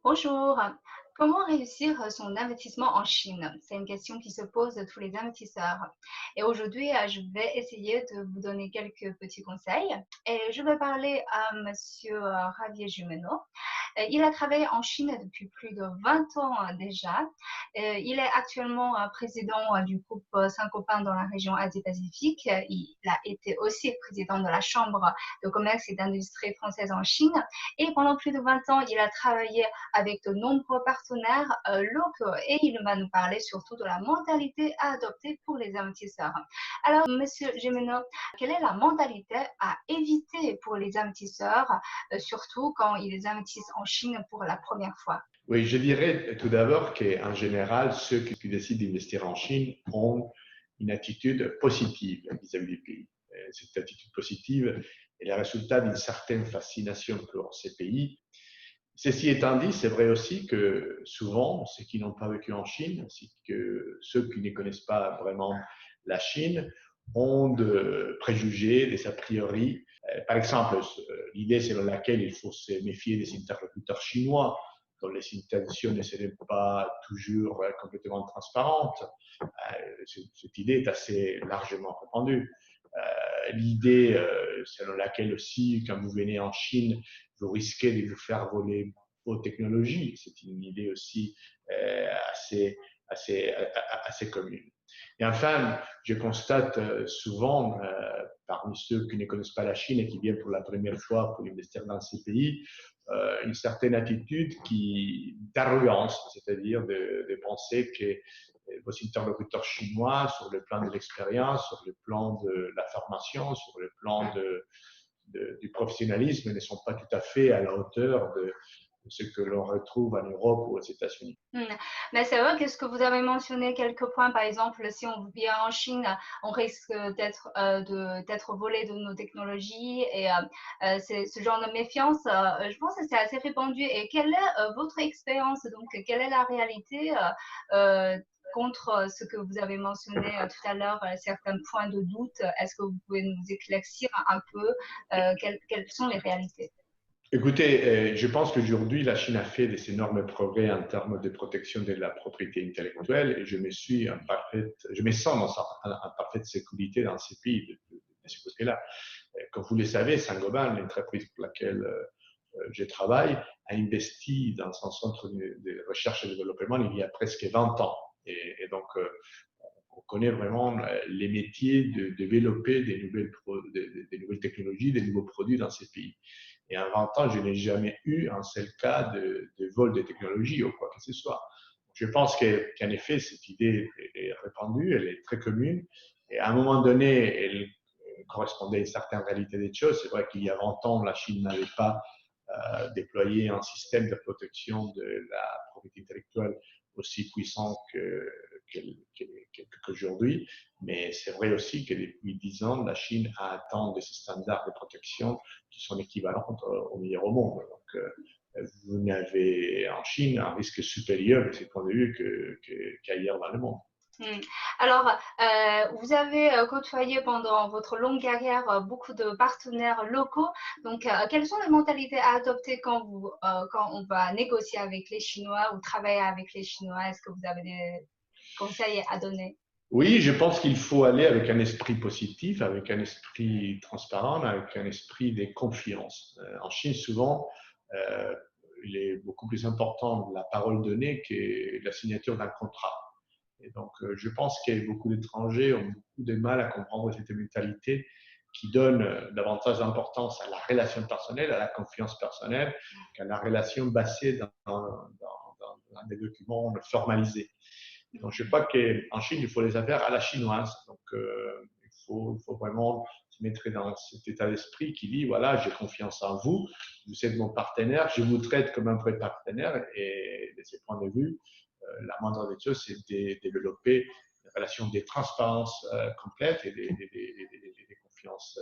Bonjour. Comment réussir son investissement en Chine? C'est une question qui se pose à tous les investisseurs. Et aujourd'hui, je vais essayer de vous donner quelques petits conseils. Et je vais parler à Monsieur Javier Jumeno. Il a travaillé en Chine depuis plus de 20 ans déjà. Il est actuellement président du groupe Saint-Gobain dans la région Asie-Pacifique. Il a été aussi président de la Chambre de commerce et d'industrie française en Chine. Et pendant plus de 20 ans, il a travaillé avec de nombreux partenaires locaux et il va nous parler surtout de la mentalité à adopter pour les investisseurs. Alors, Monsieur Gemino, quelle est la mentalité à éviter pour les investisseurs, surtout quand ils investissent en Chine pour la première fois? Oui, je dirais tout d'abord qu'en général, ceux qui décident d'investir en Chine ont une attitude positive vis-à-vis du pays. Cette attitude positive est le résultat d'une certaine fascination pour ces pays. Ceci étant dit, c'est vrai aussi que souvent, ceux qui n'ont pas vécu en Chine, ainsi que ceux qui ne connaissent pas vraiment la Chine, ont des préjugés, des a priori. Par exemple, l'idée selon laquelle il faut se méfier des interlocuteurs chinois, dont les intentions ne seraient pas toujours complètement transparentes. Cette idée est assez largement répandue. L'idée selon laquelle aussi, quand vous venez en Chine, vous risquez de vous faire voler vos technologies. C'est une idée aussi assez, assez, assez commune. Et enfin, je constate souvent, parmi ceux qui ne connaissent pas la Chine et qui viennent pour la première fois pour investir dans ces pays, une certaine attitude d'arrogance, c'est-à-dire de penser que vos interlocuteurs chinois, sur le plan de l'expérience, sur le plan de la formation, sur le plan du professionnalisme, ne sont pas tout à fait à la hauteur de ce que l'on retrouve en Europe ou aux États-Unis. Mais c'est vrai que ce que vous avez mentionné quelques points, par exemple, si on vient en Chine, on risque d'être volé de nos technologies et c'est ce genre de méfiance. Je pense que c'est assez répandu. Et quelle est votre expérience? Donc, quelle est la réalité contre ce que vous avez mentionné tout à l'heure, certains points de doute? Est-ce que vous pouvez nous éclaircir un peu quelles sont les réalités? Écoutez, je pense qu'aujourd'hui, la Chine a fait des énormes progrès en termes de protection de la propriété intellectuelle et je me sens en parfaite sécurité dans ces pays de ce côté-là. Comme vous le savez, Saint-Gobain, l'entreprise pour laquelle je travaille, a investi dans son centre de recherche et développement il y a presque 20 ans. Et donc, on connaît vraiment les métiers de développer des nouvelles technologies, des nouveaux produits dans ces pays. Et en 20 ans, je n'ai jamais eu un seul cas de vol de technologie ou quoi que ce soit. Je pense qu'en effet, cette idée est répandue, elle est très commune. Et à un moment donné, elle correspondait à une certaine réalité des choses. C'est vrai qu'il y a 20 ans, la Chine n'avait pas déployé un système de protection de la propriété intellectuelle aussi puissant qu'aujourd'hui. Mais c'est vrai aussi que depuis 10 ans, la Chine a atteint des standards de protection qui sont équivalents au meilleur au monde. Donc, vous n'avez en Chine un risque supérieur de ce point de vue qu'ailleurs dans le monde. Alors, vous avez côtoyé pendant votre longue carrière beaucoup de partenaires locaux. Donc, quelles sont les mentalités à adopter quand on va négocier avec les Chinois ou travailler avec les Chinois? Est-ce que vous avez des conseils à donner? Oui, je pense qu'il faut aller avec un esprit positif, avec un esprit transparent, avec un esprit de confiance. En Chine, souvent, euh, il est beaucoup plus important la parole donnée que la signature d'un contrat. Et donc, je pense que beaucoup d'étrangers ont beaucoup de mal à comprendre cette mentalité qui donne davantage d'importance à la relation personnelle, à la confiance personnelle, qu'à la relation basée dans des documents formalisés. Donc, je crois qu'en Chine, il faut les affaires à la chinoise. Donc, il faut vraiment se mettre dans cet état d'esprit qui dit, voilà, j'ai confiance en vous, vous êtes mon partenaire, je vous traite comme un vrai partenaire. Et de ce point de vue, la moindre des choses, c'est de développer une relation de transparence complète et de confiance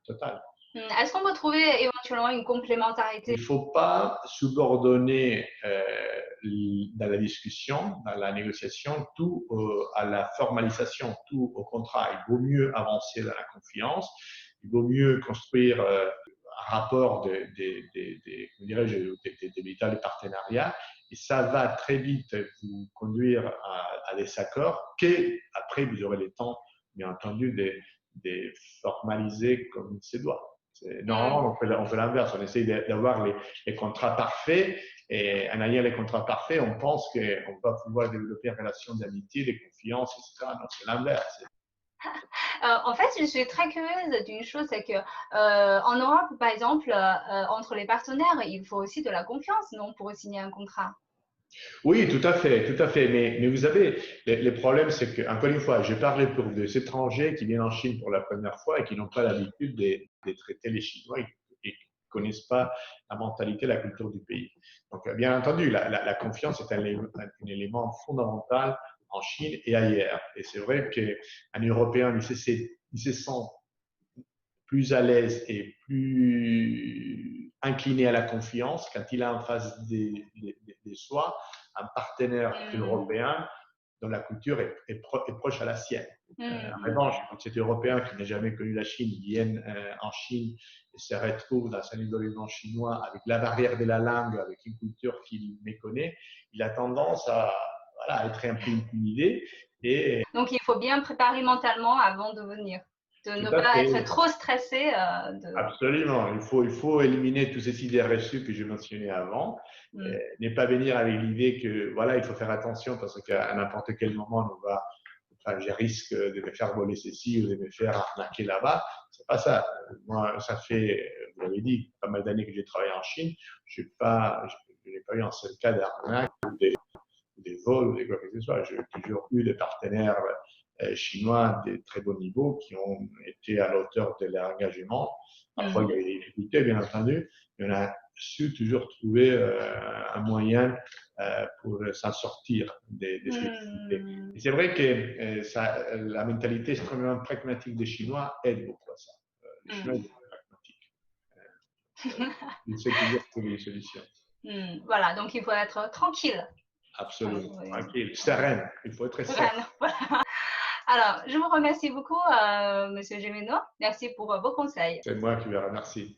totale. Est-ce qu'on peut trouver éventuellement une complémentarité? Il ne faut pas subordonner dans la discussion, dans la négociation, tout à la formalisation, tout au contraire. Il vaut mieux avancer dans la confiance, il vaut mieux construire un rapport comment dirais-je, des méthodes de partenariat, et ça va très vite vous conduire à des accords qu'après vous aurez le temps, bien entendu, de formaliser comme il se doit. Normalement, on fait l'inverse, on essaye d'avoir les contrats parfaits, et en ayant les contrats parfaits, on pense qu'on va pouvoir développer une relation d'amitié, de confiance, etc. Non, c'est l'inverse. En fait, je suis très curieuse d'une chose, c'est que en Europe, par exemple, entre les partenaires, il faut aussi de la confiance, non, pour signer un contrat. Oui, tout à fait, tout à fait. Mais vous savez, les problèmes, c'est que, encore une fois, j'ai parlé pour des étrangers qui viennent en Chine pour la première fois et qui n'ont pas l'habitude de traiter les Chinois et qui ne connaissent pas la mentalité, la culture du pays. Donc, bien entendu, la confiance est un élément fondamental en Chine et ailleurs. Et c'est vrai qu'un Européen, il se sent plus à l'aise et plus incliné à la confiance quand il a en face de soi un partenaire européen dont la culture est proche à la sienne. En revanche, quand cet Européen qui n'a jamais connu la Chine vient en Chine et se retrouve dans un environnement chinois avec la barrière de la langue, avec une culture qu'il méconnaît, il a tendance à être un peu intimidé. Donc, il faut bien préparer mentalement avant de venir, de ne pas être trop stressé. Absolument, il faut éliminer tous ces idées reçues que j'ai mentionnées avant, ne pas venir avec l'idée que voilà, il faut faire attention parce qu'à n'importe quel moment, je risque de me faire voler ceci ou de me faire arnaquer là-bas. C'est pas ça. Moi, ça fait, vous l'avez dit, pas mal d'années que j'ai travaillé en Chine. Je n'ai pas eu un seul cas d'arnaque ou des vols ou quoi que ce soit. J'ai toujours eu des partenaires chinois de très bon niveau qui ont été à la hauteur de leur engagement. Parfois, il y a eu des difficultés, bien entendu, mais on a su toujours trouver un moyen pour s'en sortir des difficultés. Et c'est vrai que la mentalité extrêmement pragmatique des Chinois aide beaucoup à ça. Les Chinois sont pragmatiques. Ils savent toujours trouver des solutions. Voilà, donc il faut être tranquille. Absolument, tranquille, sereine. Il faut être sereine. Alors, je vous remercie beaucoup, Monsieur Gemeno. Merci pour vos conseils. C'est moi qui vous remercie.